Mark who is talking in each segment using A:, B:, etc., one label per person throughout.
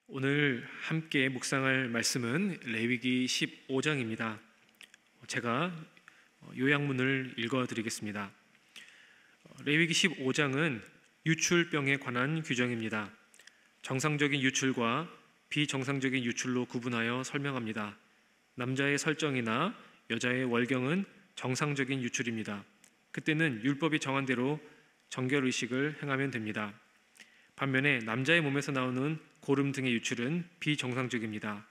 A: 오늘 함께 묵상할 말씀은 레위기 15장입니다. 제가 요약문을 읽어드리겠습니다. 레위기 15장은 유출병에 관한 규정입니다. 정상적인 유출과 비정상적인 유출로 구분하여 설명합니다. 남자의 설정이나 여자의 월경은 정상적인 유출입니다. 그때는 율법이 정한 대로 정결의식을 행하면 됩니다. 반면에 남자의 몸에서 나오는 고름 등의 유출은 비정상적입니다.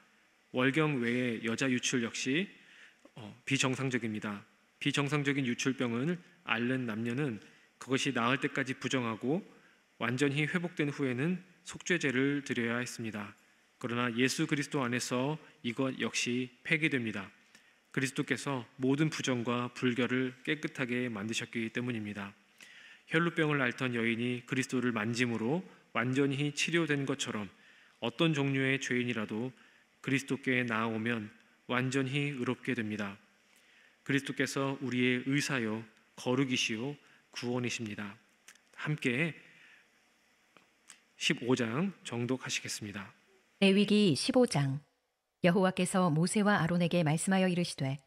A: 월경 외의 여자 유출 역시 비정상적입니다. 비정상적인 유출병을 앓는 남녀는 그것이 나을 때까지 부정하고 완전히 회복된 후에는 속죄제를 드려야 했습니다. 그러나 예수 그리스도 안에서 이것 역시 폐기됩니다. 그리스도께서 모든 부정과 불결을 깨끗하게 만드셨기 때문입니다. 혈루병을 앓던 여인이 그리스도를 만짐으로 완전히 치료된 것처럼 어떤 종류의 죄인이라도 그리스도께 나아오면 완전히 의롭게 됩니다. 그리스도께서 우리의 의사요 거룩이시요 구원이십니다. 함께 15장 정독하시겠습니다.
B: 레위기 15장. 여호와께서 모세와 아론에게 말씀하여 이르시되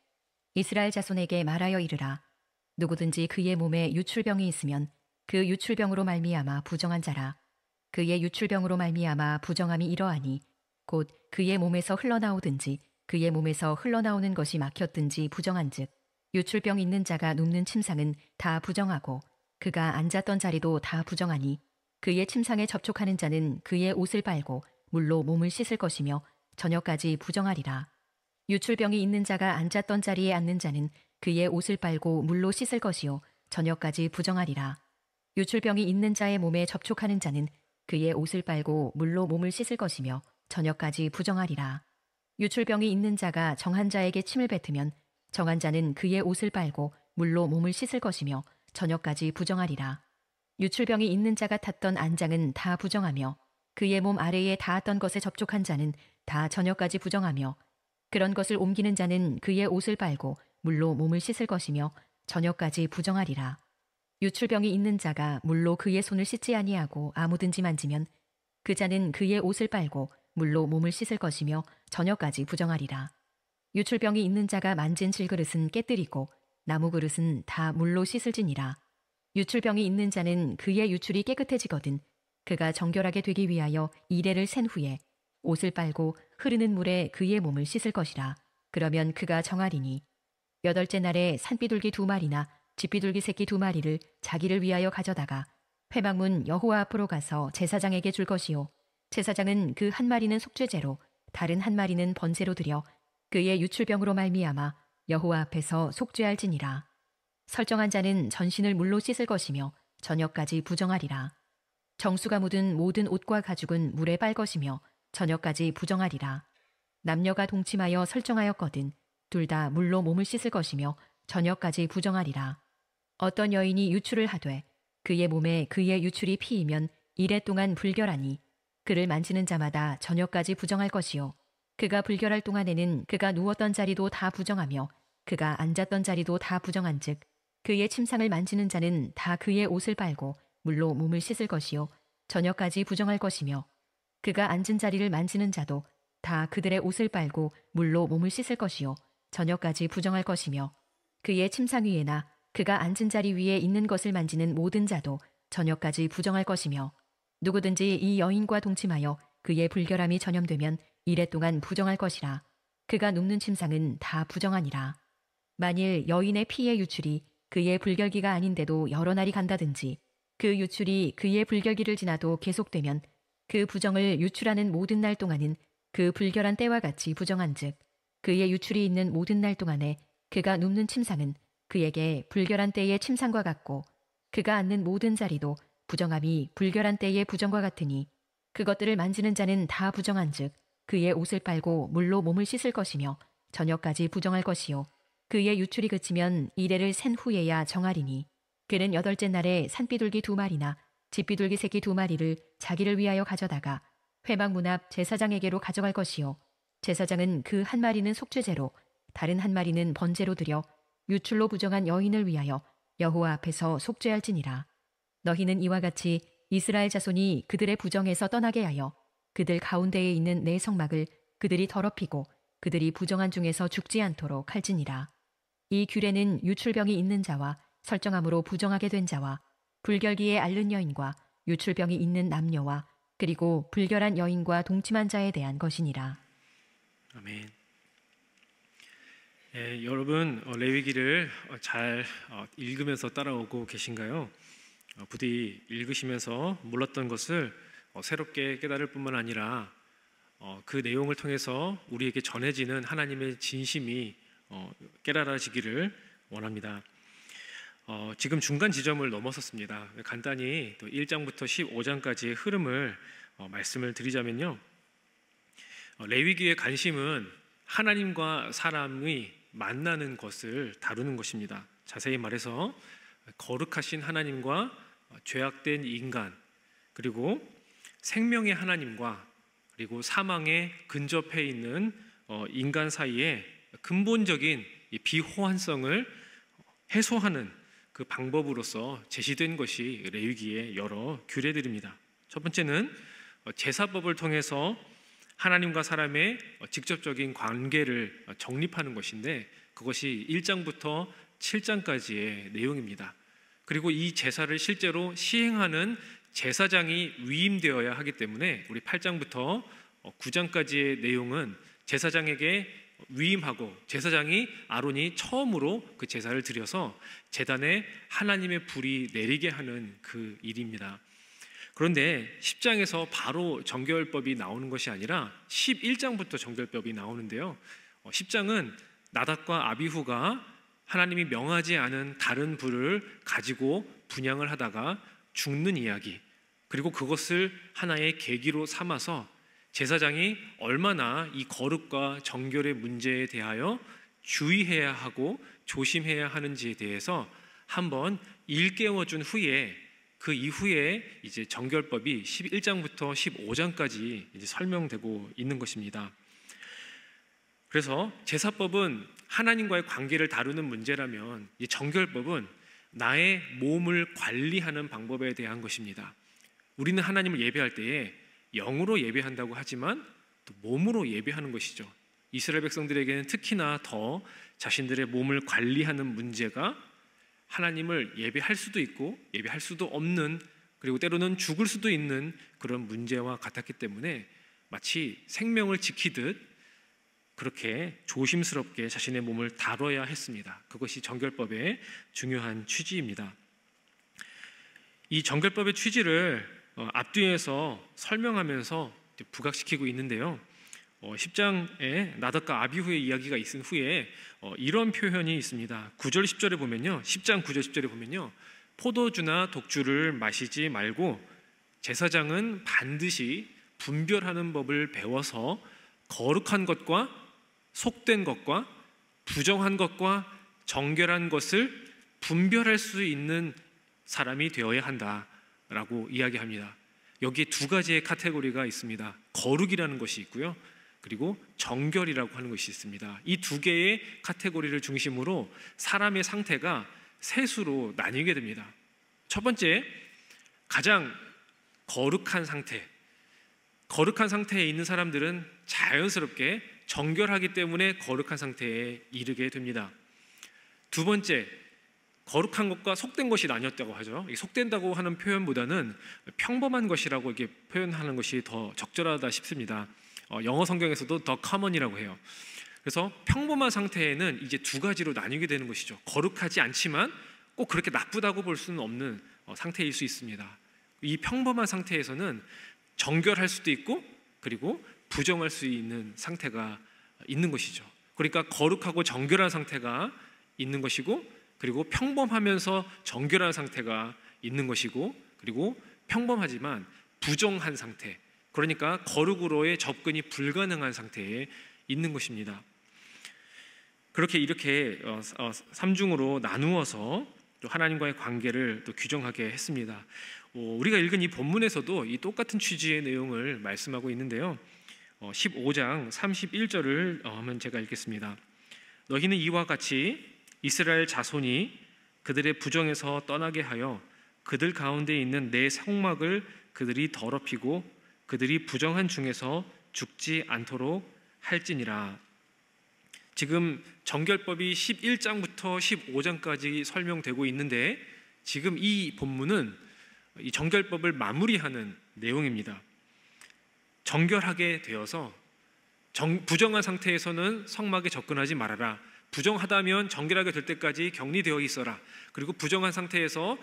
B: 이스라엘 자손에게 말하여 이르라. 누구든지 그의 몸에 유출병이 있으면 그 유출병으로 말미암아 부정한 자라. 그의 유출병으로 말미암아 부정함이 이러하니 곧 그의 몸에서 흘러나오든지 그의 몸에서 흘러나오는 것이 막혔든지 부정한즉 유출병 있는 자가 눕는 침상은 다 부정하고 그가 앉았던 자리도 다 부정하니 그의 침상에 접촉하는 자는 그의 옷을 빨고 물로 몸을 씻을 것이며 저녁까지 부정하리라. 유출병이 있는 자가 앉았던 자리에 앉는 자는 그의 옷을 빨고 물로 씻을 것이요 저녁까지 부정하리라. 유출병이 있는 자의 몸에 접촉하는 자는 그의 옷을 빨고 물로 몸을 씻을 것이며 저녁까지 부정하리라. 유출병이 있는 자가 정한 자에게 침을 뱉으면 정한 자는 그의 옷을 빨고 물로 몸을 씻을 것이며 저녁까지 부정하리라. 유출병이 있는 자가 탔던 안장은 다 부정하며 그의 몸 아래에 닿았던 것에 접촉한 자는 다 저녁까지 부정하며 그런 것을 옮기는 자는 그의 옷을 빨고 물로 몸을 씻을 것이며 저녁까지 부정하리라. 유출병이 있는 자가 물로 그의 손을 씻지 아니하고 아무든지 만지면 그 자는 그의 옷을 빨고 물로 몸을 씻을 것이며 저녁까지 부정하리라. 유출병이 있는 자가 만진 질그릇은 깨뜨리고 나무 그릇은 다 물로 씻을지니라. 유출병이 있는 자는 그의 유출이 깨끗해지거든 그가 정결하게 되기 위하여 이레를 센 후에 옷을 빨고 흐르는 물에 그의 몸을 씻을 것이라. 그러면 그가 정하리니 여덟째 날에 산비둘기 2마리나 쥐비둘기 새끼 2마리를 자기를 위하여 가져다가 회막문 여호와 앞으로 가서 제사장에게 줄 것이요 제사장은 그 한 마리는 속죄제로 다른 한 마리는 번제로 드려 그의 유출병으로 말미암아 여호와 앞에서 속죄할지니라. 설정한 자는 전신을 물로 씻을 것이며 저녁까지 부정하리라. 정수가 묻은 모든 옷과 가죽은 물에 빨 것이며 저녁까지 부정하리라. 남녀가 동침하여 설정하였거든 둘 다 물로 몸을 씻을 것이며 저녁까지 부정하리라. 어떤 여인이 유출을 하되 그의 몸에 그의 유출이 피이면 이레 동안 불결하니 그를 만지는 자마다 저녁까지 부정할 것이요 그가 불결할 동안에는 그가 누웠던 자리도 다 부정하며 그가 앉았던 자리도 다 부정한즉 그의 침상을 만지는 자는 다 그의 옷을 빨고 물로 몸을 씻을 것이요 저녁까지 부정할 것이며 그가 앉은 자리를 만지는 자도 다 그들의 옷을 빨고 물로 몸을 씻을 것이요 저녁까지 부정할 것이며 그의 침상 위에나 그가 앉은 자리 위에 있는 것을 만지는 모든 자도 저녁까지 부정할 것이며 누구든지 이 여인과 동침하여 그의 불결함이 전염되면 이레 동안 부정할 것이라. 그가 눕는 침상은 다 부정하니라. 만일 여인의 피의 유출이 그의 불결기가 아닌데도 여러 날이 간다든지 그 유출이 그의 불결기를 지나도 계속되면 그 부정을 유출하는 모든 날 동안은 그 불결한 때와 같이 부정한즉 그의 유출이 있는 모든 날 동안에 그가 눕는 침상은 그에게 불결한 때의 침상과 같고 그가 앉는 모든 자리도 부정함이 불결한 때의 부정과 같으니 그것들을 만지는 자는 다 부정한즉 그의 옷을 빨고 물로 몸을 씻을 것이며 저녁까지 부정할 것이요 그의 유출이 그치면 이레를 센 후에야 정하리니 그는 여덟째 날에 산비둘기 2마리나 쥐비둘기 새끼 2마리를 자기를 위하여 가져다가 회막 문 앞 제사장에게로 가져갈 것이요 제사장은 그 한 마리는 속죄제로 다른 한 마리는 번제로 드려 유출로 부정한 여인을 위하여 여호와 앞에서 속죄할지니라. 너희는 이와 같이 이스라엘 자손이 그들의 부정에서 떠나게 하여 그들 가운데에 있는 내 성막을 그들이 더럽히고 그들이 부정한 중에서 죽지 않도록 할지니라. 이 규례는 유출병이 있는 자와 설정함으로 부정하게 된 자와 불결기에 앓는 여인과 유출병이 있는 남녀와 그리고 불결한 여인과 동침한 자에 대한 것이니라.
A: 아멘. 여러분 레위기를 잘 읽으면서 따라오고 계신가요? 부디 읽으시면서 몰랐던 것을 새롭게 깨달을 뿐만 아니라 그 내용을 통해서 우리에게 전해지는 하나님의 진심이 깨달아지기를 원합니다. 지금 중간 지점을 넘어섰습니다. 간단히 또 1장부터 15장까지의 흐름을 말씀을 드리자면요, 레위기의 관심은 하나님과 사람이 만나는 것을 다루는 것입니다. 자세히 말해서 거룩하신 하나님과 죄악된 인간, 그리고 생명의 하나님과 그리고 사망에 근접해 있는 인간 사이에 근본적인 비호환성을 해소하는 그 방법으로서 제시된 것이 레위기의 여러 규례들입니다. 첫 번째는 제사법을 통해서 하나님과 사람의 직접적인 관계를 정립하는 것인데, 그것이 1장부터 7장까지의 내용입니다. 그리고 이 제사를 실제로 시행하는 제사장이 위임되어야 하기 때문에 우리 8장부터 9장까지의 내용은 제사장에게 위임하고 제사장이 아론이 처음으로 그 제사를 드려서 제단에 하나님의 불이 내리게 하는 그 일입니다. 그런데 10장에서 바로 정결법이 나오는 것이 아니라 11장부터 정결법이 나오는데요, 10장은 나답과 아비후가 하나님이 명하지 않은 다른 불을 가지고 분향을 하다가 죽는 이야기, 그리고 그것을 하나의 계기로 삼아서 제사장이 얼마나 이 거룩과 정결의 문제에 대하여 주의해야 하고 조심해야 하는지에 대해서 한번 일깨워준 후에, 그 이후에 이제 정결법이 11장부터 15장까지 이제 설명되고 있는 것입니다. 그래서 제사법은 하나님과의 관계를 다루는 문제라면 이 정결법은 나의 몸을 관리하는 방법에 대한 것입니다. 우리는 하나님을 예배할 때에 영으로 예배한다고 하지만 또 몸으로 예배하는 것이죠. 이스라엘 백성들에게는 특히나 더 자신들의 몸을 관리하는 문제가 하나님을 예배할 수도 있고 예배할 수도 없는, 그리고 때로는 죽을 수도 있는 그런 문제와 같았기 때문에 마치 생명을 지키듯 그렇게 조심스럽게 자신의 몸을 다뤄야 했습니다. 그것이 정결법의 중요한 취지입니다. 이 정결법의 취지를 앞뒤에서 설명하면서 부각시키고 있는데요, 10장에 나답과 아비후의 이야기가 있은 후에 이런 표현이 있습니다. 9절 10절에 보면요, 10장 9절 10절에 보면요, 포도주나 독주를 마시지 말고 제사장은 반드시 분별하는 법을 배워서 거룩한 것과 속된 것과 부정한 것과 정결한 것을 분별할 수 있는 사람이 되어야 한다라고 이야기합니다. 여기에 두 가지의 카테고리가 있습니다. 거룩이라는 것이 있고요, 그리고 정결이라고 하는 것이 있습니다. 이 두 개의 카테고리를 중심으로 사람의 상태가 셋으로 나뉘게 됩니다. 첫 번째, 가장 거룩한 상태. 거룩한 상태에 있는 사람들은 자연스럽게 정결하기 때문에 거룩한 상태에 이르게 됩니다. 두 번째, 거룩한 것과 속된 것이 나뉘었다고 하죠. 속된다고 하는 표현보다는 평범한 것이라고 이렇게 표현하는 것이 더 적절하다 싶습니다. 영어 성경에서도 더 common이라고 해요. 그래서 평범한 상태에는 이제 두 가지로 나뉘게 되는 것이죠. 거룩하지 않지만 꼭 그렇게 나쁘다고 볼 수는 없는 상태일 수 있습니다. 이 평범한 상태에서는 정결할 수도 있고 그리고 부정할 수 있는 상태가 있는 것이죠. 그러니까 거룩하고 정결한 상태가 있는 것이고, 그리고 평범하면서 정결한 상태가 있는 것이고, 그리고 평범하지만 부정한 상태, 그러니까 거룩으로의 접근이 불가능한 상태에 있는 것입니다. 그렇게 이렇게 3중으로 나누어서 또 하나님과의 관계를 또 규정하게 했습니다. 우리가 읽은 이 본문에서도 이 똑같은 취지의 내용을 말씀하고 있는데요, 15장 31절을 한번 제가 읽겠습니다. 너희는 이와 같이 이스라엘 자손이 그들의 부정에서 떠나게 하여 그들 가운데 있는 내 성막을 그들이 더럽히고 그들이 부정한 중에서 죽지 않도록 할지니라. 지금 정결법이 11장부터 15장까지 설명되고 있는데 지금 이 본문은 이 정결법을 마무리하는 내용입니다. 정결하게 되어서 부정한 상태에서는 성막에 접근하지 말아라. 부정하다면 정결하게 될 때까지 격리되어 있어라. 그리고 부정한 상태에서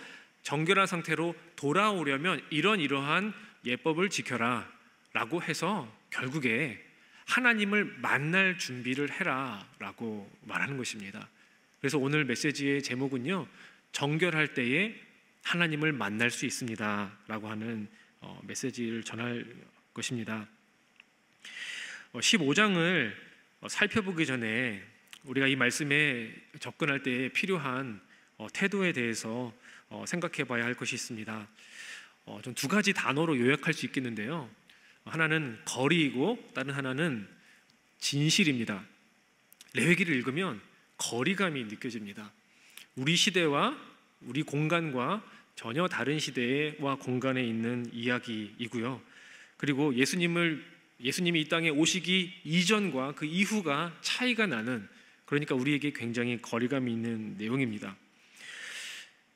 A: 정결한 상태로 돌아오려면 이러한 예법을 지켜라 라고 해서 결국에 하나님을 만날 준비를 해라 라고 말하는 것입니다. 그래서 오늘 메시지의 제목은요, 정결할 때에 하나님을 만날 수 있습니다 라고 하는 메시지를 전할 것입니다. 15장을 살펴보기 전에 우리가 이 말씀에 접근할 때 필요한 태도에 대해서 생각해 봐야 할 것이 있습니다. 좀 두 가지 단어로 요약할 수 있겠는데요. 하나는 거리이고 다른 하나는 진실입니다. 레위기를 읽으면 거리감이 느껴집니다. 우리 시대와 우리 공간과 전혀 다른 시대와 공간에 있는 이야기이고요. 그리고 예수님이 이 땅에 오시기 이전과 그 이후가 차이가 나는, 그러니까 우리에게 굉장히 거리감이 있는 내용입니다.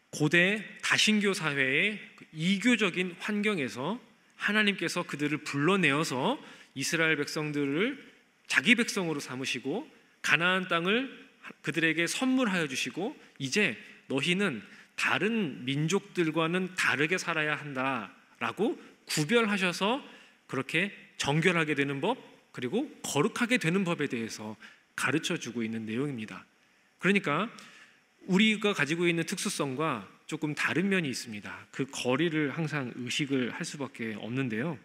A: 고대 다신교 사회의 이교적인 환경에서 하나님께서 그들을 불러내어서 이스라엘 백성들을 자기 백성으로 삼으시고 가나안 땅을 그들에게 선물하여 주시고 이제 너희는 다른 민족들과는 다르게 살아야 한다라고 구별하셔서 그렇게 정결하게 되는 법, 그리고 거룩하게 되는 법에 대해서 가르쳐주고 있는 내용입니다. 그러니까 우리가 가지고 있는 특수성과 조금 다른 면이 있습니다. 그 거리를 항상 의식을 할 수밖에 없는데요.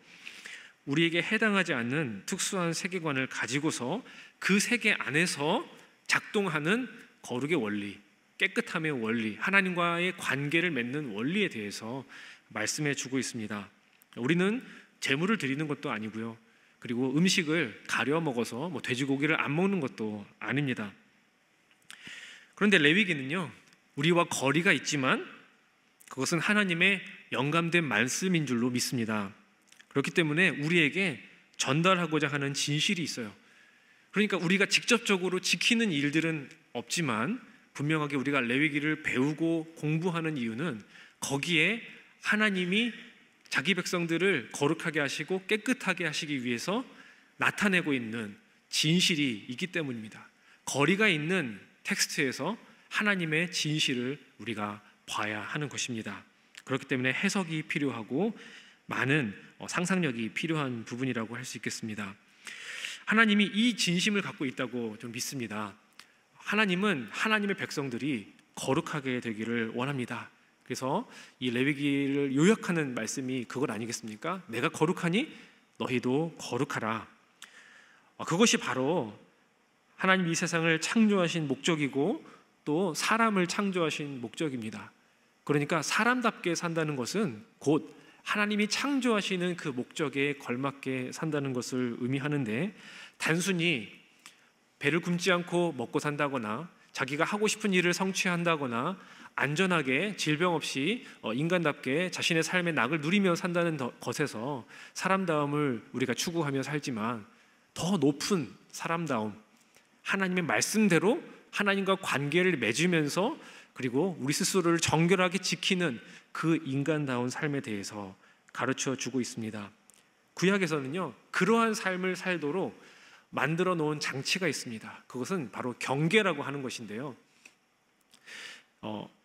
A: 우리에게 해당하지 않는 특수한 세계관을 가지고서 그 세계 안에서 작동하는 거룩의 원리, 깨끗함의 원리, 하나님과의 관계를 맺는 원리에 대해서 말씀해 주고 있습니다. 우리는 제물을 드리는 것도 아니고요. 그리고 음식을 가려 먹어서 돼지고기를 안 먹는 것도 아닙니다. 그런데 레위기는요, 우리와 거리가 있지만 그것은 하나님의 영감된 말씀인 줄로 믿습니다. 그렇기 때문에 우리에게 전달하고자 하는 진실이 있어요. 그러니까 우리가 직접적으로 지키는 일들은 없지만 분명하게 우리가 레위기를 배우고 공부하는 이유는 거기에 하나님이 자기 백성들을 거룩하게 하시고 깨끗하게 하시기 위해서 나타내고 있는 진실이 있기 때문입니다. 거리가 있는 텍스트에서 하나님의 진실을 우리가 봐야 하는 것입니다. 그렇기 때문에 해석이 필요하고 많은 상상력이 필요한 부분이라고 할 수 있겠습니다. 하나님이 이 진심을 갖고 있다고 좀 믿습니다. 하나님은 하나님의 백성들이 거룩하게 되기를 원합니다. 그래서 이 레위기를 요약하는 말씀이 그것 아니겠습니까? 내가 거룩하니 너희도 거룩하라. 그것이 바로 하나님 이 세상을 창조하신 목적이고 또 사람을 창조하신 목적입니다. 그러니까 사람답게 산다는 것은 곧 하나님이 창조하시는 그 목적에 걸맞게 산다는 것을 의미하는데, 단순히 배를 굶지 않고 먹고 산다거나 자기가 하고 싶은 일을 성취한다거나 안전하게 질병 없이 인간답게 자신의 삶의 낙을 누리며 산다는 것에서 사람다움을 우리가 추구하며 살지만, 더 높은 사람다움, 하나님의 말씀대로 하나님과 관계를 맺으면서 그리고 우리 스스로를 정결하게 지키는 그 인간다운 삶에 대해서 가르쳐 주고 있습니다. 구약에서는요, 그러한 삶을 살도록 만들어 놓은 장치가 있습니다. 그것은 바로 경계라고 하는 것인데요.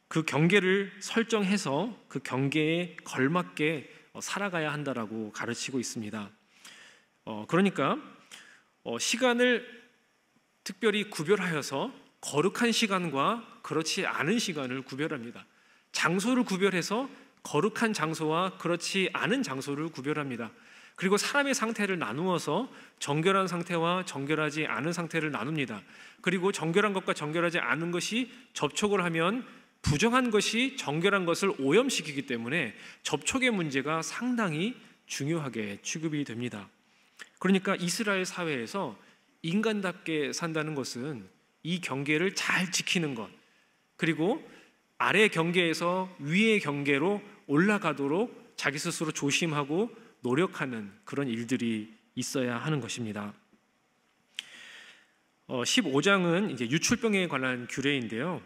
A: 그 경계를 설정해서 그 경계에 걸맞게 살아가야 한다라고 가르치고 있습니다. 그러니까 시간을 특별히 구별하여서 거룩한 시간과 그렇지 않은 시간을 구별합니다. 장소를 구별해서 거룩한 장소와 그렇지 않은 장소를 구별합니다. 그리고 사람의 상태를 나누어서 정결한 상태와 정결하지 않은 상태를 나눕니다. 그리고 정결한 것과 정결하지 않은 것이 접촉을 하면 부정한 것이 정결한 것을 오염시키기 때문에 접촉의 문제가 상당히 중요하게 취급이 됩니다. 그러니까 이스라엘 사회에서 인간답게 산다는 것은 이 경계를 잘 지키는 것, 그리고 아래 경계에서 위의 경계로 올라가도록 자기 스스로 조심하고 노력하는 그런 일들이 있어야 하는 것입니다. 15장은 이제 유출병에 관한 규례인데요.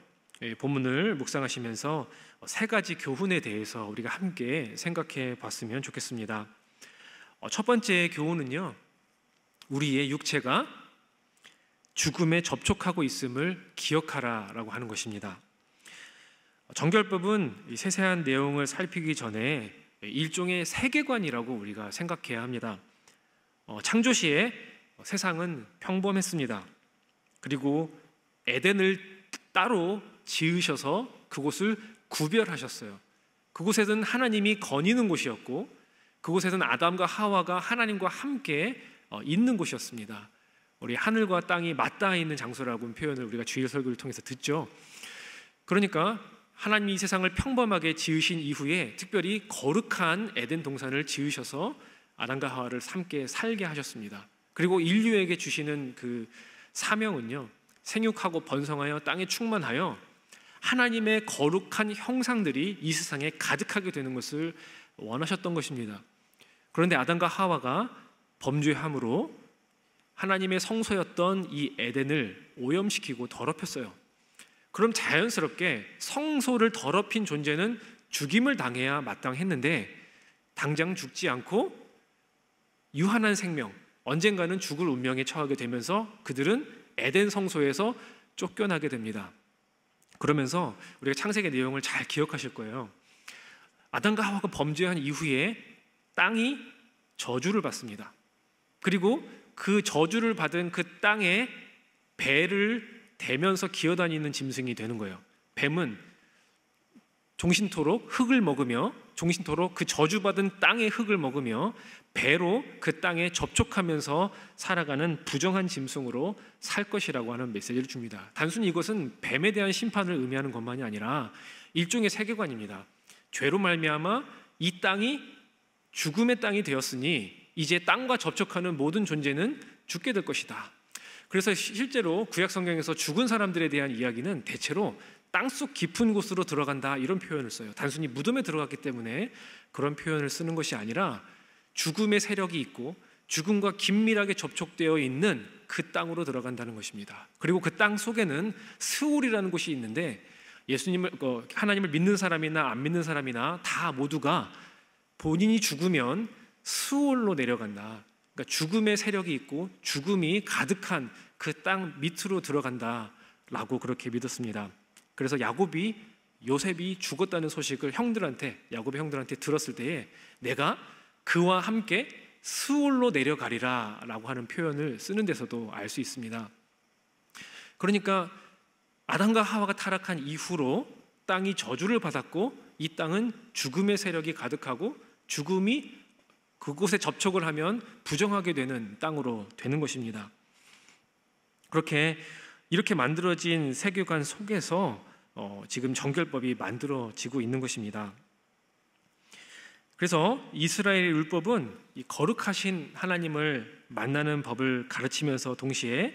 A: 본문을 묵상하시면서 세 가지 교훈에 대해서 우리가 함께 생각해 봤으면 좋겠습니다. 첫 번째 교훈은요, 우리의 육체가 죽음에 접촉하고 있음을 기억하라라고 하는 것입니다. 정결법은 이 세세한 내용을 살피기 전에 일종의 세계관이라고 우리가 생각해야 합니다. 창조시에 세상은 평범했습니다. 그리고 에덴을 따로 지으셔서 그곳을 구별하셨어요. 그곳에는 하나님이 거니는 곳이었고, 그곳에는 아담과 하와가 하나님과 함께 있는 곳이었습니다. 우리 하늘과 땅이 맞닿아 있는 장소라고 표현을 우리가 주일 설교를 통해서 듣죠. 그러니까 하나님이 이 세상을 평범하게 지으신 이후에 특별히 거룩한 에덴 동산을 지으셔서 아담과 하와를 함께 살게 하셨습니다. 그리고 인류에게 주시는 그 사명은요, 생육하고 번성하여 땅에 충만하여 하나님의 거룩한 형상들이 이 세상에 가득하게 되는 것을 원하셨던 것입니다. 그런데 아담과 하와가 범죄함으로 하나님의 성소였던 이 에덴을 오염시키고 더럽혔어요. 그럼 자연스럽게 성소를 더럽힌 존재는 죽임을 당해야 마땅했는데 당장 죽지 않고 유한한 생명, 언젠가는 죽을 운명에 처하게 되면서 그들은 에덴 성소에서 쫓겨나게 됩니다. 그러면서 우리가 창세기 내용을 잘 기억하실 거예요. 아담과 하와가 범죄한 이후에 땅이 저주를 받습니다. 그리고 그 저주를 받은 그 땅에 배를 대면서 기어다니는 짐승이 되는 거예요. 뱀은 종신토록 흙을 먹으며, 종신토록 그 저주받은 땅의 흙을 먹으며 배로 그 땅에 접촉하면서 살아가는 부정한 짐승으로 살 것이라고 하는 메시지를 줍니다. 단순히 이것은 뱀에 대한 심판을 의미하는 것만이 아니라 일종의 세계관입니다. 죄로 말미암아 이 땅이 죽음의 땅이 되었으니 이제 땅과 접촉하는 모든 존재는 죽게 될 것이다. 그래서 실제로 구약 성경에서 죽은 사람들에 대한 이야기는 대체로 땅속 깊은 곳으로 들어간다, 이런 표현을 써요. 단순히 무덤에 들어갔기 때문에 그런 표현을 쓰는 것이 아니라 죽음의 세력이 있고 죽음과 긴밀하게 접촉되어 있는 그 땅으로 들어간다는 것입니다. 그리고 그 땅 속에는 스올이라는 곳이 있는데 하나님을 믿는 사람이나 안 믿는 사람이나 다 모두가 본인이 죽으면 스올로 내려간다. 그러니까 죽음의 세력이 있고 죽음이 가득한 그 땅 밑으로 들어간다라고 그렇게 믿었습니다. 그래서 요셉이 죽었다는 소식을 야곱의 형들한테 들었을 때에 내가 그와 함께 스올로 내려가리라 라고 하는 표현을 쓰는 데서도 알 수 있습니다. 그러니까 아담과 하와가 타락한 이후로 땅이 저주를 받았고 이 땅은 죽음의 세력이 가득하고 죽음이 그곳에 접촉을 하면 부정하게 되는 땅으로 되는 것입니다. 이렇게 만들어진 세계관 속에서 지금 정결법이 만들어지고 있는 것입니다. 그래서 이스라엘 율법은 이 거룩하신 하나님을 만나는 법을 가르치면서 동시에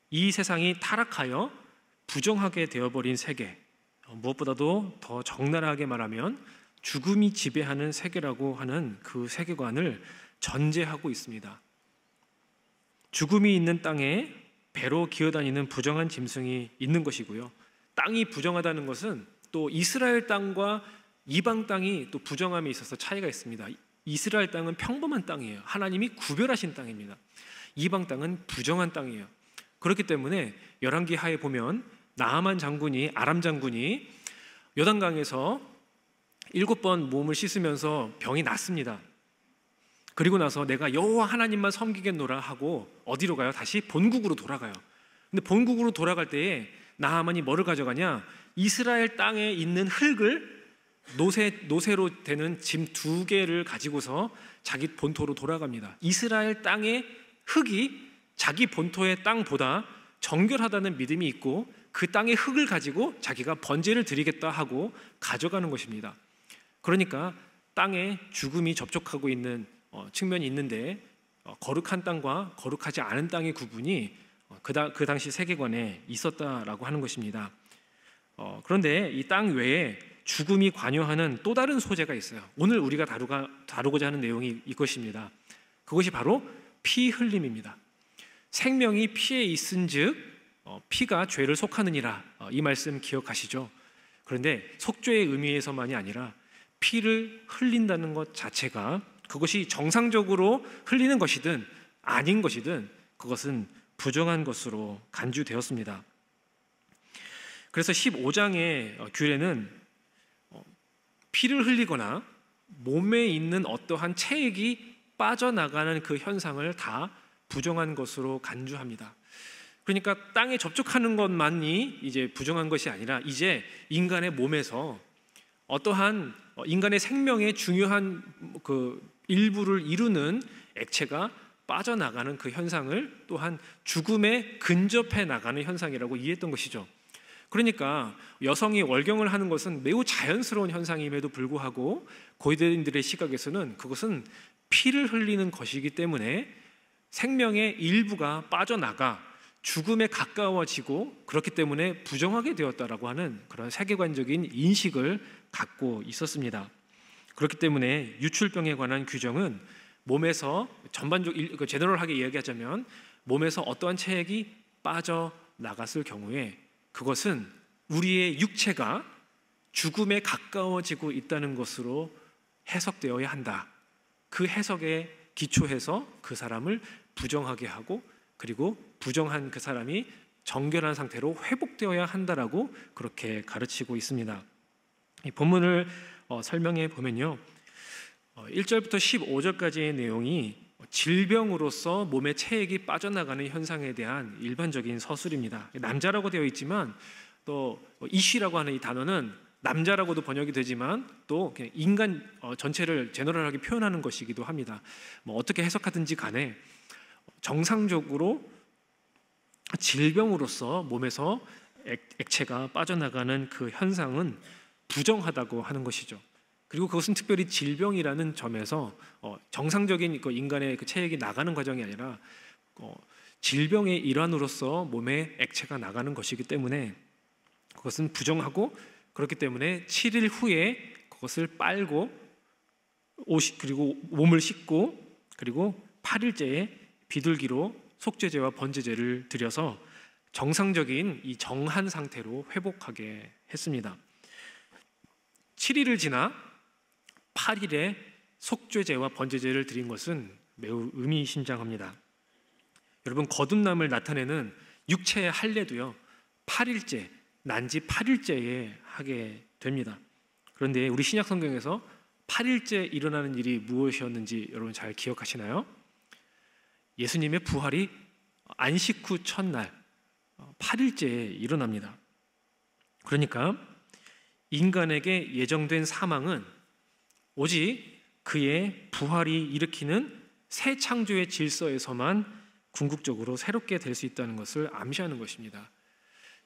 A: 이 세상이 타락하여 부정하게 되어버린 세계, 무엇보다도 더 적나라하게 말하면 죽음이 지배하는 세계라고 하는 그 세계관을 전제하고 있습니다. 죽음이 있는 땅에 배로 기어다니는 부정한 짐승이 있는 것이고요. 땅이 부정하다는 것은 또 이스라엘 땅과 이방 땅이 또 부정함에 있어서 차이가 있습니다. 이스라엘 땅은 평범한 땅이에요. 하나님이 구별하신 땅입니다. 이방 땅은 부정한 땅이에요. 그렇기 때문에 열왕기 하에 보면 나하만 장군이, 아람 장군이 요단강에서 7번 몸을 씻으면서 병이 낫습니다. 그리고 나서 내가 여호와 하나님만 섬기겠노라 하고 어디로 가요? 다시 본국으로 돌아가요. 근데 본국으로 돌아갈 때에 나하만이 뭐를 가져가냐? 이스라엘 땅에 있는 흙을 노새로 되는 짐 2개를 가지고서 자기 본토로 돌아갑니다. 이스라엘 땅의 흙이 자기 본토의 땅보다 정결하다는 믿음이 있고 그 땅의 흙을 가지고 자기가 번제를 드리겠다 하고 가져가는 것입니다. 그러니까 땅에 죽음이 접촉하고 있는 측면이 있는데 거룩한 땅과 거룩하지 않은 땅의 구분이 그 당시 세계관에 있었다라고 하는 것입니다. 그런데 이 땅 외에 죽음이 관여하는 또 다른 소재가 있어요. 오늘 우리가 다루고자 하는 내용이 이것입니다. 그것이 바로 피 흘림입니다. 생명이 피에 있은즉 피가 죄를 속하느니라, 이 말씀 기억하시죠? 그런데 속죄의 의미에서만이 아니라 피를 흘린다는 것 자체가 그것이 정상적으로 흘리는 것이든 아닌 것이든 그것은 부정한 것으로 간주되었습니다. 그래서 15장의 규례는 피를 흘리거나 몸에 있는 어떠한 체액이 빠져나가는 그 현상을 다 부정한 것으로 간주합니다. 그러니까 땅에 접촉하는 것만이 이제 부정한 것이 아니라 이제 인간의 몸에서 어떠한 인간의 생명의 중요한 그 일부를 이루는 액체가 빠져나가는 그 현상을 또한 죽음에 근접해 나가는 현상이라고 이해했던 것이죠. 그러니까 여성이 월경을 하는 것은 매우 자연스러운 현상임에도 불구하고 고대인들의 시각에서는 그것은 피를 흘리는 것이기 때문에 생명의 일부가 빠져나가 죽음에 가까워지고 그렇기 때문에 부정하게 되었다라고 하는 그런 세계관적인 인식을 갖고 있었습니다. 그렇기 때문에 유출병에 관한 규정은 몸에서 전반적으로 제너럴하게 이야기하자면 몸에서 어떠한 체액이 빠져나갔을 경우에 그것은 우리의 육체가 죽음에 가까워지고 있다는 것으로 해석되어야 한다. 그 해석에 기초해서 그 사람을 부정하게 하고 그리고 부정한 그 사람이 정결한 상태로 회복되어야 한다라고 그렇게 가르치고 있습니다. 이 본문을 설명해 보면요, 1절부터 15절까지의 내용이 질병으로서 몸의 체액이 빠져나가는 현상에 대한 일반적인 서술입니다. 남자라고 되어 있지만 또 이쉬라고 하는 이 단어는 남자라고도 번역이 되지만 또 그냥 인간 전체를 제너럴하게 표현하는 것이기도 합니다. 어떻게 해석하든지 간에 정상적으로 질병으로서 몸에서 액체가 빠져나가는 그 현상은 부정하다고 하는 것이죠. 그리고 그것은 특별히 질병이라는 점에서 정상적인 인간의 그 체액이 나가는 과정이 아니라 질병의 일환으로서 몸에 액체가 나가는 것이기 때문에 그것은 부정하고, 그렇기 때문에 7일 후에 그것을 빨고 그리고 몸을 씻고 그리고 8일째에 비둘기로 속죄제와 번제제를 드려서 정상적인 이 정한 상태로 회복하게 했습니다. 7일을 지나 8일에 속죄제와 번제제를 드린 것은 매우 의미심장합니다. 여러분, 거듭남을 나타내는 육체의 할례도요 8일째, 난지 8일째에 하게 됩니다. 그런데 우리 신약 성경에서 8일째 일어나는 일이 무엇이었는지 여러분 잘 기억하시나요? 예수님의 부활이 안식 후 첫날 8일째에 일어납니다. 그러니까 인간에게 예정된 사망은 오직 그의 부활이 일으키는 새 창조의 질서에서만 궁극적으로 새롭게 될 수 있다는 것을 암시하는 것입니다.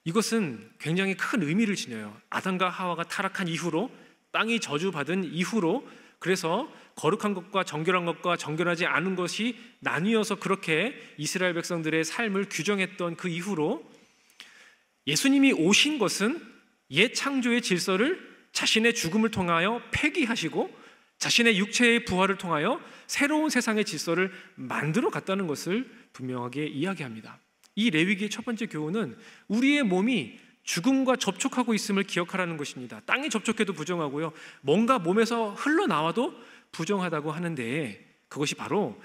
A: 이것은 굉장히 큰 의미를 지녀요. 아담과 하와가 타락한 이후로, 땅이 저주받은 이후로, 그래서 거룩한 것과 정결한 것과 정결하지 않은 것이 나뉘어서 그렇게 이스라엘 백성들의 삶을 규정했던 그 이후로 예수님이 오신 것은 옛 창조의 질서를 자신의 죽음을 통하여 폐기하시고 자신의 육체의 부활을 통하여 새로운 세상의 질서를 만들어 갔다는 것을 분명하게 이야기합니다. 이 레위기의 첫 번째 교훈은 우리의 몸이 죽음과 접촉하고 있음을 기억하라는 것입니다. 땅에 접촉해도 부정하고요, 뭔가 몸에서 흘러나와도 부정하다고 하는데 그것이 바로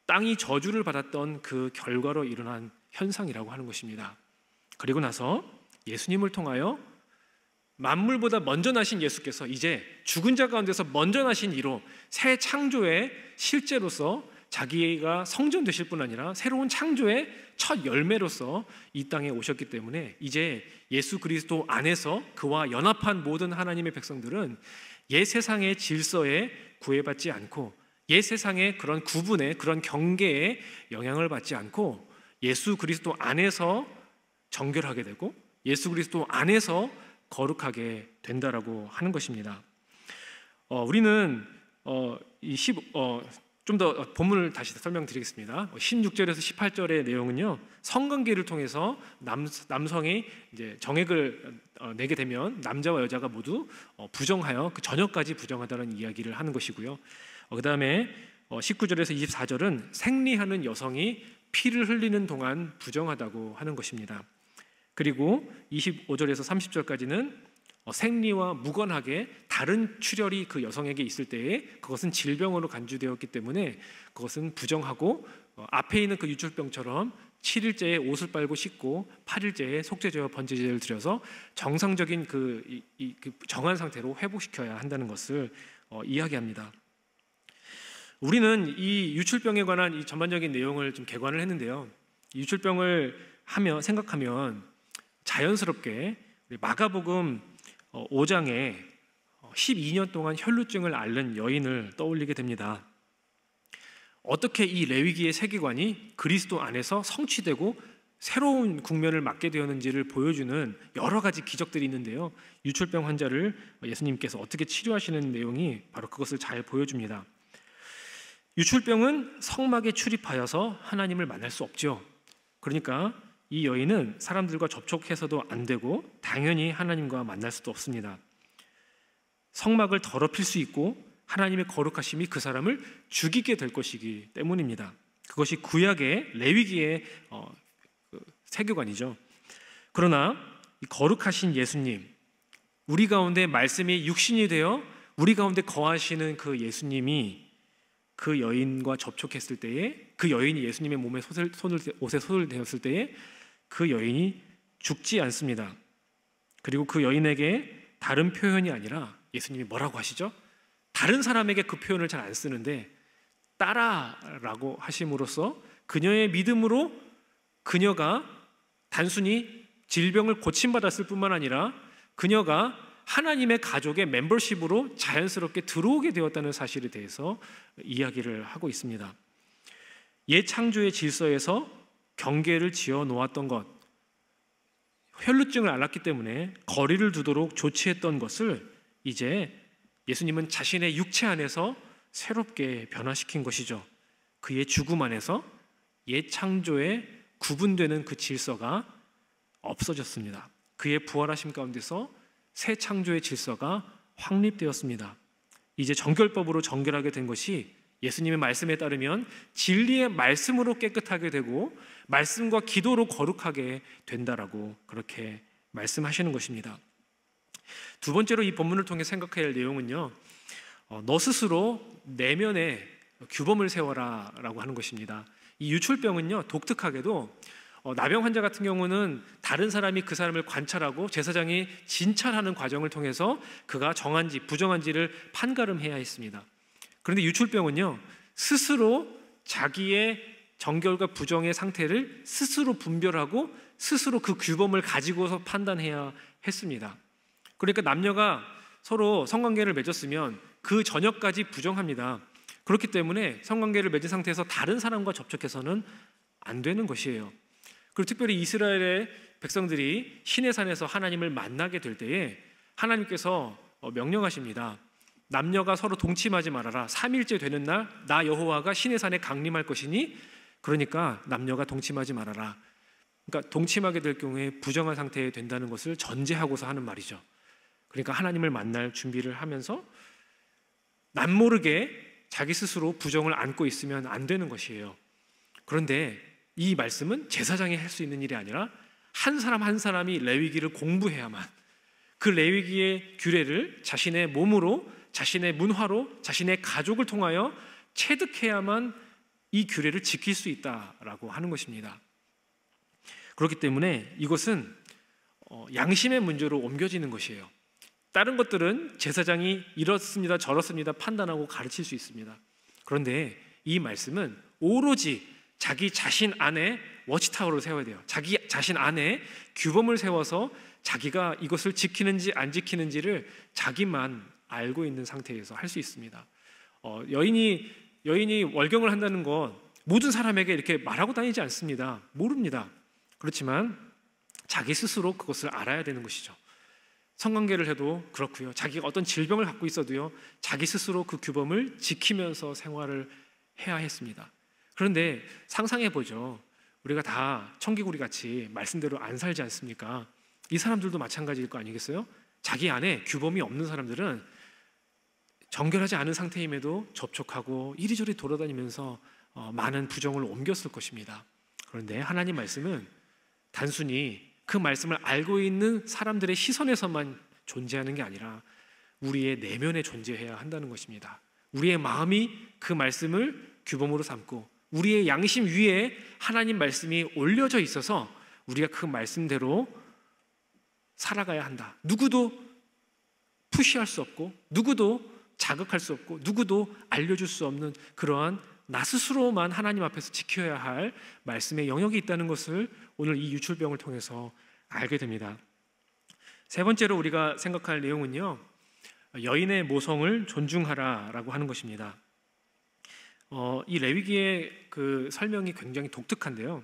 A: 땅이 저주를 받았던 그 결과로 일어난 현상이라고 하는 것입니다. 그리고 나서 예수님을 통하여 만물보다 먼저 나신 예수께서 이제 죽은 자 가운데서 먼저 나신 이로 새 창조의 실제로서 자기가 성전되실 뿐 아니라 새로운 창조의 첫 열매로서 이 땅에 오셨기 때문에 이제 예수 그리스도 안에서 그와 연합한 모든 하나님의 백성들은 옛 세상의 질서에 구애받지 않고 옛 세상의 그런 구분에, 그런 경계에 영향을 받지 않고 예수 그리스도 안에서 정결하게 되고 예수 그리스도 안에서 거룩하게 된다라고 하는 것입니다. 우리는 좀 더 본문을 다시 설명드리겠습니다. 16절에서 18절의 내용은요, 성관계를 통해서 남성이 이제 정액을 내게 되면 남자와 여자가 모두 부정하여 그 저녁까지 부정하다는 이야기를 하는 것이고요. 그 다음에 19절에서 24절은 생리하는 여성이 피를 흘리는 동안 부정하다고 하는 것입니다. 그리고 25절에서 30절까지는 생리와 무관하게 다른 출혈이 그 여성에게 있을 때에 그것은 질병으로 간주되었기 때문에 그것은 부정하고, 앞에 있는 그 유출병처럼 7일째에 옷을 빨고 씻고 8일째에 속죄제와 번제제를 드려서 정상적인 그 정한 상태로 회복시켜야 한다는 것을 이야기합니다. 우리는 이 유출병에 관한 이 전반적인 내용을 좀 개관을 했는데요, 유출병을 생각하면 자연스럽게 마가복음 5장에 12년 동안 혈루증을 앓는 여인을 떠올리게 됩니다. 어떻게 이 레위기의 세계관이 그리스도 안에서 성취되고 새로운 국면을 맞게 되었는지를 보여주는 여러 가지 기적들이 있는데요, 유출병 환자를 예수님께서 어떻게 치료하시는 내용이 바로 그것을 잘 보여줍니다. 유출병은 성막에 출입하여서 하나님을 만날 수 없죠. 그러니까 이 여인은 사람들과 접촉해서도 안 되고 당연히 하나님과 만날 수도 없습니다. 성막을 더럽힐 수 있고 하나님의 거룩하심이 그 사람을 죽이게 될 것이기 때문입니다. 그것이 구약의 레위기의 세계관이죠. 그러나 거룩하신 예수님, 우리 가운데 말씀이 육신이 되어 우리 가운데 거하시는 그 예수님이 그 여인과 접촉했을 때에, 그 여인이 예수님의 몸에 옷에 손을 대었을 때에 그 여인이 죽지 않습니다. 그리고 그 여인에게 다른 표현이 아니라 예수님이 뭐라고 하시죠? 다른 사람에게 그 표현을 잘 안 쓰는데 따라라고 하심으로써 그녀의 믿음으로 그녀가 단순히 질병을 고침받았을 뿐만 아니라 그녀가 하나님의 가족의 멤버십으로 자연스럽게 들어오게 되었다는 사실에 대해서 이야기를 하고 있습니다. 옛 창조의 질서에서 경계를 지어 놓았던 것, 혈루증을 앓았기 때문에 거리를 두도록 조치했던 것을 이제 예수님은 자신의 육체 안에서 새롭게 변화시킨 것이죠. 그의 죽음 안에서 옛 창조에 구분되는 그 질서가 없어졌습니다. 그의 부활하심 가운데서 새 창조의 질서가 확립되었습니다. 이제 정결법으로 정결하게 된 것이 예수님의 말씀에 따르면 진리의 말씀으로 깨끗하게 되고 말씀과 기도로 거룩하게 된다라고 그렇게 말씀하시는 것입니다. 두 번째로 이 본문을 통해 생각해야 할 내용은요, 너 스스로 내면에 규범을 세워라 라고 하는 것입니다. 이 유출병은요, 독특하게도 나병 환자 같은 경우는 다른 사람이 그 사람을 관찰하고 제사장이 진찰하는 과정을 통해서 그가 정한지 부정한지를 판가름해야 했습니다. 그런데 유출병은요, 스스로 자기의 정결과 부정의 상태를 스스로 분별하고 스스로 그 규범을 가지고서 판단해야 했습니다. 그러니까 남녀가 서로 성관계를 맺었으면 그 저녁까지 부정합니다. 그렇기 때문에 성관계를 맺은 상태에서 다른 사람과 접촉해서는 안 되는 것이에요. 그리고 특별히 이스라엘의 백성들이 시내산에서 하나님을 만나게 될 때에 하나님께서 명령하십니다. 남녀가 서로 동침하지 말아라. 3일째 되는 날 나 여호와가 시내산에 강림할 것이니, 그러니까 남녀가 동침하지 말아라. 그러니까 동침하게 될 경우에 부정한 상태에 된다는 것을 전제하고서 하는 말이죠. 그러니까 하나님을 만날 준비를 하면서 남모르게 자기 스스로 부정을 안고 있으면 안 되는 것이에요. 그런데 이 말씀은 제사장이 할 수 있는 일이 아니라 한 사람 한 사람이 레위기를 공부해야만, 그 레위기의 규례를 자신의 몸으로, 자신의 문화로, 자신의 가족을 통하여 체득해야만 이 규례를 지킬 수 있다라고 하는 것입니다. 그렇기 때문에 이것은 양심의 문제로 옮겨지는 것이에요. 다른 것들은 제사장이 이렇습니다 저렇습니다 판단하고 가르칠 수 있습니다. 그런데 이 말씀은 오로지 자기 자신 안에 워치타워를 세워야 돼요. 자기 자신 안에 규범을 세워서 자기가 이것을 지키는지 안 지키는지를 자기만 알고 있는 상태에서 할 수 있습니다. 여인이 월경을 한다는 것 모든 사람에게 이렇게 말하고 다니지 않습니다. 모릅니다. 그렇지만 자기 스스로 그것을 알아야 되는 것이죠. 성관계를 해도 그렇고요. 자기가 어떤 질병을 갖고 있어도요, 자기 스스로 그 규범을 지키면서 생활을 해야 했습니다. 그런데 상상해 보죠. 우리가 다 청개구리 같이 말씀대로 안 살지 않습니까? 이 사람들도 마찬가지일 거 아니겠어요? 자기 안에 규범이 없는 사람들은 정결하지 않은 상태임에도 접촉하고 이리저리 돌아다니면서 많은 부정을 옮겼을 것입니다. 그런데 하나님 말씀은 단순히 그 말씀을 알고 있는 사람들의 시선에서만 존재하는 게 아니라 우리의 내면에 존재해야 한다는 것입니다. 우리의 마음이 그 말씀을 규범으로 삼고 우리의 양심 위에 하나님 말씀이 올려져 있어서 우리가 그 말씀대로 살아가야 한다. 누구도 푸시할 수 없고 누구도 자극할 수 없고 누구도 알려줄 수 없는 그러한 나 스스로만 하나님 앞에서 지켜야 할 말씀의 영역이 있다는 것을 오늘 이 유출병을 통해서 알게 됩니다. 세 번째로 우리가 생각할 내용은요, 여인의 모성을 존중하라라고 하는 것입니다. 이 레위기의 그 설명이 굉장히 독특한데요.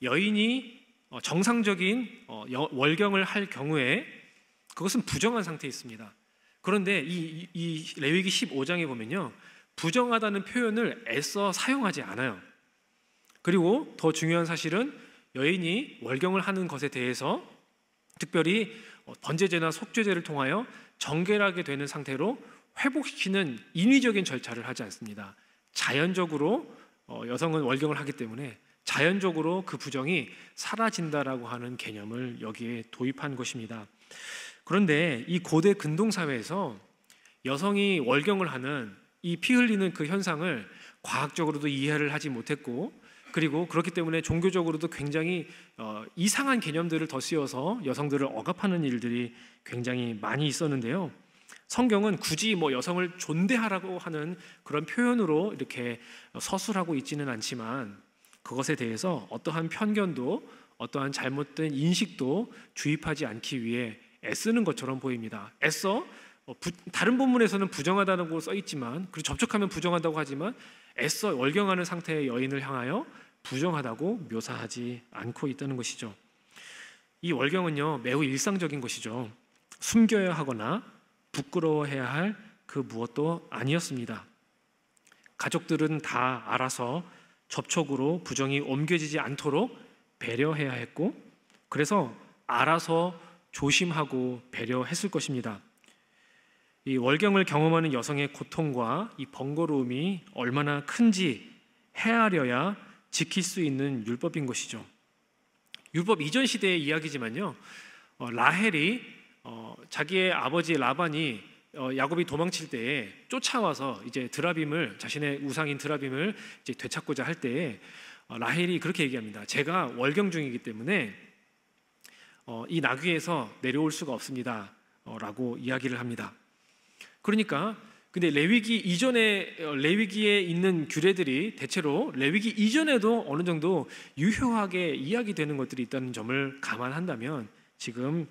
A: 여인이 정상적인 월경을 할 경우에 그것은 부정한 상태에 있습니다. 그런데 이 레위기 15장에 보면요, 부정하다는 표현을 애써 사용하지 않아요. 그리고 더 중요한 사실은 여인이 월경을 하는 것에 대해서 특별히 번제제나 속죄제를 통하여 정결하게 되는 상태로 회복시키는 인위적인 절차를 하지 않습니다. 자연적으로 여성은 월경을 하기 때문에 자연적으로 그 부정이 사라진다라고 하는 개념을 여기에 도입한 것입니다. 그런데 이 고대 근동사회에서 여성이 월경을 하는 이 피 흘리는 그 현상을 과학적으로도 이해를 하지 못했고, 그리고 그렇기 때문에 종교적으로도 굉장히 이상한 개념들을 더 씌워서 여성들을 억압하는 일들이 굉장히 많이 있었는데요. 성경은 굳이 여성을 존대하라고 하는 그런 표현으로 이렇게 서술하고 있지는 않지만 그것에 대해서 어떠한 편견도 어떠한 잘못된 인식도 주입하지 않기 위해 애쓰는 것처럼 보입니다. 애써 다른 본문에서는 부정하다고 써 있지만, 그리고 접촉하면 부정하다고 하지만 애써 월경하는 상태의 여인을 향하여 부정하다고 묘사하지 않고 있다는 것이죠. 이 월경은요, 매우 일상적인 것이죠. 숨겨야 하거나 부끄러워해야 할 그 무엇도 아니었습니다. 가족들은 다 알아서 접촉으로 부정이 옮겨지지 않도록 배려해야 했고, 그래서 알아서 조심하고 배려했을 것입니다. 이 월경을 경험하는 여성의 고통과 이 번거로움이 얼마나 큰지 헤아려야 지킬 수 있는 율법인 것이죠. 율법 이전 시대의 이야기지만요, 라헬이 자기의 아버지 라반이 야곱이 도망칠 때에 쫓아와서 이제 드라빔을, 자신의 우상인 드라빔을 이제 되찾고자 할 때에 라헬이 그렇게 얘기합니다. 제가 월경 중이기 때문에 이 나귀에서 내려올 수가 없습니다 라고 이야기를 합니다. 그러니까 근데 레위기에 있는 규례들이 대체로 레위기 이전에도 어느 정도 유효하게 이야기되는 것들이 있다는 점을 감안한다면 지금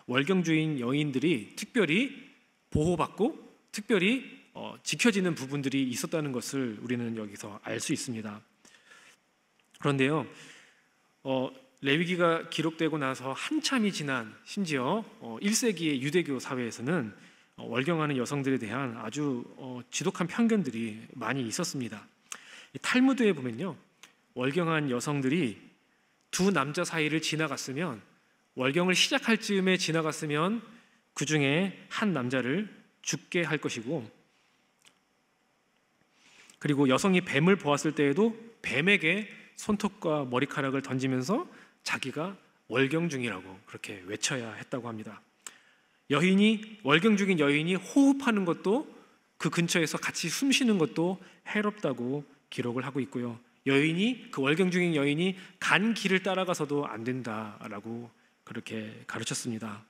A: 월경주인 여인들이 특별히 보호받고 특별히 지켜지는 부분들이 있었다는 것을 우리는 여기서 알 수 있습니다. 그런데요, 레위기가 기록되고 나서 한참이 지난 심지어 1세기의 유대교 사회에서는 월경하는 여성들에 대한 아주 지독한 편견들이 많이 있었습니다. 탈무드에 보면요, 월경한 여성들이 두 남자 사이를 지나갔으면, 월경을 시작할 즈음에 지나갔으면 그 중에 한 남자를 죽게 할 것이고, 그리고 여성이 뱀을 보았을 때에도 뱀에게 손톱과 머리카락을 던지면서 자기가 월경 중이라고 그렇게 외쳐야 했다고 합니다. 월경 중인 여인이 호흡하는 것도, 그 근처에서 같이 숨 쉬는 것도 해롭다고 기록을 하고 있고요. 그 월경 중인 여인이 간 길을 따라가서도 안 된다라고 그렇게 가르쳤습니다.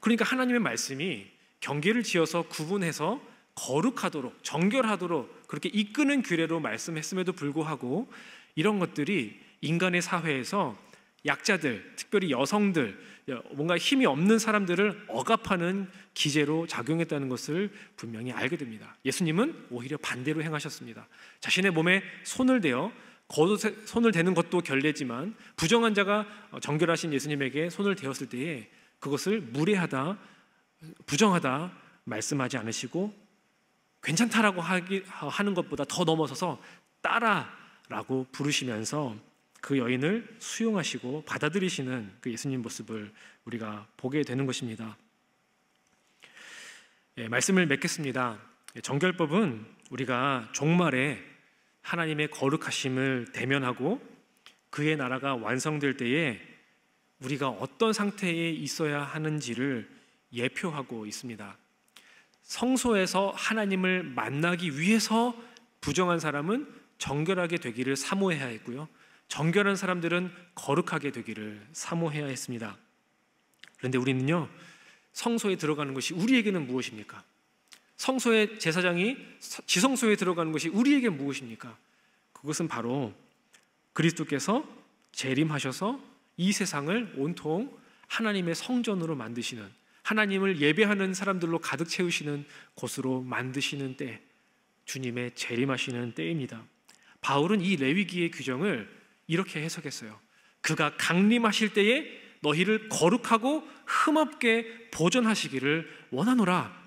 A: 그러니까 하나님의 말씀이 경계를 지어서 구분해서 거룩하도록, 정결하도록 그렇게 이끄는 규례로 말씀했음에도 불구하고 이런 것들이 인간의 사회에서 약자들, 특별히 여성들, 뭔가 힘이 없는 사람들을 억압하는 기제로 작용했다는 것을 분명히 알게 됩니다. 예수님은 오히려 반대로 행하셨습니다. 자신의 몸에 손을 대어, 겉옷에 손을 대는 것도 결례지만 부정한 자가 정결하신 예수님에게 손을 대었을 때에 그것을 무례하다, 부정하다 말씀하지 않으시고 괜찮다라고 하는 것보다 더 넘어서서 따라라고 부르시면서 그 여인을 수용하시고 받아들이시는 그 예수님 모습을 우리가 보게 되는 것입니다. 말씀을 맺겠습니다. 정결법은 우리가 종말에 하나님의 거룩하심을 대면하고 그의 나라가 완성될 때에 우리가 어떤 상태에 있어야 하는지를 예표하고 있습니다. 성소에서 하나님을 만나기 위해서 부정한 사람은 정결하게 되기를 사모해야 했고요, 정결한 사람들은 거룩하게 되기를 사모해야 했습니다. 그런데 우리는요, 성소에 들어가는 것이 우리에게는 무엇입니까? 성소의 제사장이 지성소에 들어가는 것이 우리에게 무엇입니까? 그것은 바로 그리스도께서 재림하셔서 이 세상을 온통 하나님의 성전으로 만드시는, 하나님을 예배하는 사람들로 가득 채우시는 곳으로 만드시는 때, 주님의 재림하시는 때입니다. 바울은 이 레위기의 규정을 이렇게 해석했어요. 그가 강림하실 때에 너희를 거룩하고 흠없게 보존하시기를 원하노라.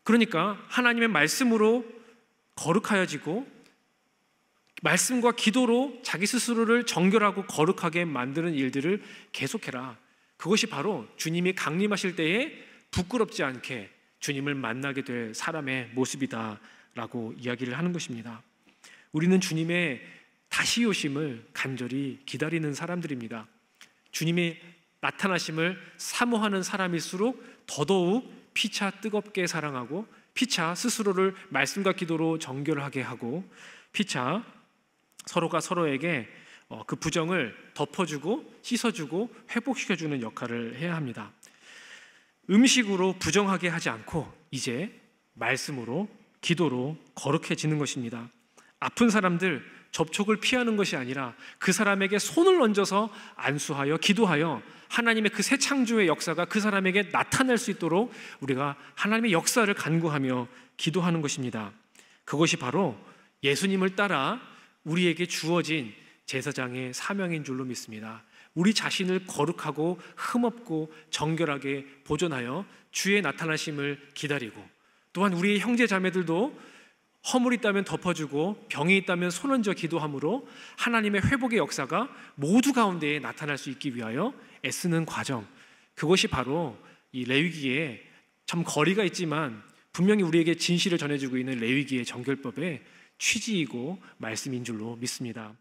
A: 그러니까 하나님의 말씀으로 거룩하여지고 말씀과 기도로 자기 스스로를 정결하고 거룩하게 만드는 일들을 계속해라. 그것이 바로 주님이 강림하실 때에 부끄럽지 않게 주님을 만나게 될 사람의 모습이다라고 이야기를 하는 것입니다. 우리는 주님의 다시 오심을 간절히 기다리는 사람들입니다. 주님의 나타나심을 사모하는 사람일수록 더더욱 피차 뜨겁게 사랑하고 피차 스스로를 말씀과 기도로 정결하게 하고 피차 서로가 서로에게 그 부정을 덮어주고 씻어주고 회복시켜주는 역할을 해야 합니다. 음식으로 부정하게 하지 않고 이제 말씀으로 기도로 거룩해지는 것입니다. 아픈 사람들 접촉을 피하는 것이 아니라 그 사람에게 손을 얹어서 안수하여 기도하여 하나님의 그 새 창조의 역사가 그 사람에게 나타날 수 있도록 우리가 하나님의 역사를 간구하며 기도하는 것입니다. 그것이 바로 예수님을 따라 우리에게 주어진 제사장의 사명인 줄로 믿습니다. 우리 자신을 거룩하고 흠없고 정결하게 보존하여 주의 나타나심을 기다리고, 또한 우리의 형제 자매들도 허물이 있다면 덮어주고 병이 있다면 손 얹어 기도함으로 하나님의 회복의 역사가 모두 가운데에 나타날 수 있기 위하여 애쓰는 과정, 그것이 바로 이 레위기에 참 거리가 있지만 분명히 우리에게 진실을 전해주고 있는 레위기의 정결법의 취지이고 말씀인 줄로 믿습니다.